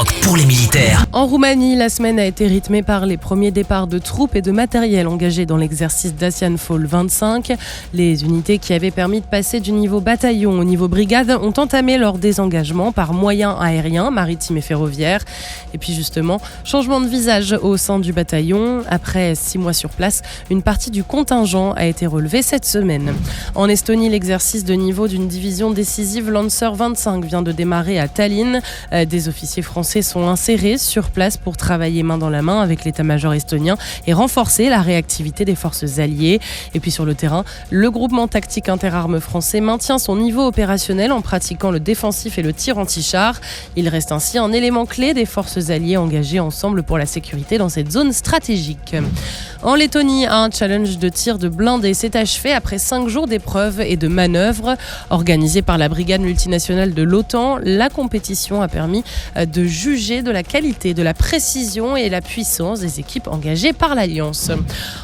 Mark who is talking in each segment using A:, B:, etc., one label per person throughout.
A: Skyrock pour les militaires.
B: En Roumanie, la semaine a été rythmée par les premiers départs de troupes et de matériel engagés dans l'exercice Dacian Fall 25. Les unités qui avaient permis de passer du niveau bataillon au niveau brigade ont entamé leur désengagement par moyens aériens, maritimes et ferroviaires. Et puis justement, changement de visage au sein du bataillon. Après 6 mois sur place, une partie du contingent a été relevée cette semaine. En Estonie, l'exercice de niveau d'une division décisive Lancer 25 vient de démarrer à Tallinn. Des officiers français sont insérés sur place pour travailler main dans la main avec l'état-major estonien et renforcer la réactivité des forces alliées. Et puis sur le terrain, le groupement tactique interarmes français maintient son niveau opérationnel en pratiquant le défensif et le tir anti-char. Il reste ainsi un élément clé des forces alliées engagées ensemble pour la sécurité dans cette zone stratégique. En Lettonie, un challenge de tir de blindés s'est achevé après 5 jours d'épreuves et de manœuvres. Organisée par la brigade multinationale de l'OTAN, la compétition a permis de juger de la qualité, de la précision et la puissance des équipes engagées par l'Alliance.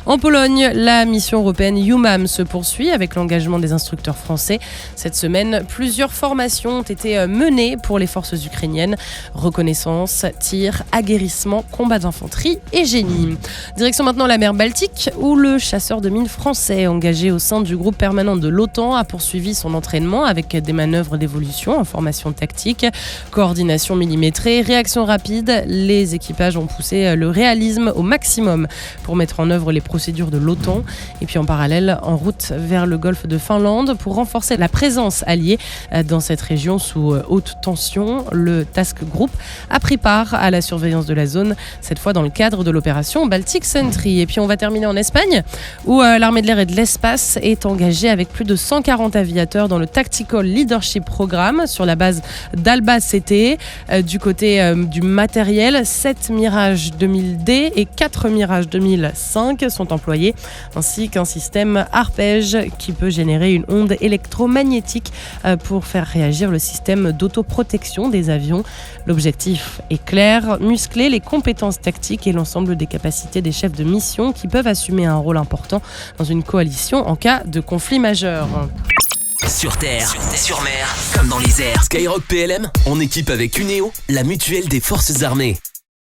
B: En Pologne, la mission européenne EUMAM se poursuit avec l'engagement des instructeurs français. Cette semaine, plusieurs formations ont été menées pour les forces ukrainiennes. Reconnaissance, tir, aguerrissement, combat d'infanterie et génie. Direction maintenant la mer Baltique où le chasseur de mines français engagé au sein du groupe permanent de l'OTAN a poursuivi son entraînement avec des manœuvres d'évolution en formation tactique, coordination millimétrée, réaction rapide. Les équipages ont poussé le réalisme au maximum pour mettre en œuvre les procédures de l'OTAN. Et puis en parallèle, en route vers le golfe de Finlande pour renforcer la présence alliée dans cette région sous haute tension. Le Task Group a pris part à la surveillance de la zone, cette fois dans le cadre de l'opération Baltic Sentry. Et puis on va terminer en Espagne où l'armée de l'air et de l'espace est engagée avec plus de 140 aviateurs dans le Tactical Leadership Programme sur la base d'Albacete. Du côté du matériel, 7 Mirage 2000D et 4 Mirage 2005 sont employés, ainsi qu'un système arpège qui peut générer une onde électromagnétique pour faire réagir le système d'autoprotection des avions. L'objectif est clair, muscler les compétences tactiques et l'ensemble des capacités des chefs de mission qui peuvent assumer un rôle important dans une coalition en cas de conflit majeur.
A: Sur terre, sur mer, comme dans les airs. Skyrock PLM, en équipe avec Uneo, la mutuelle des forces armées.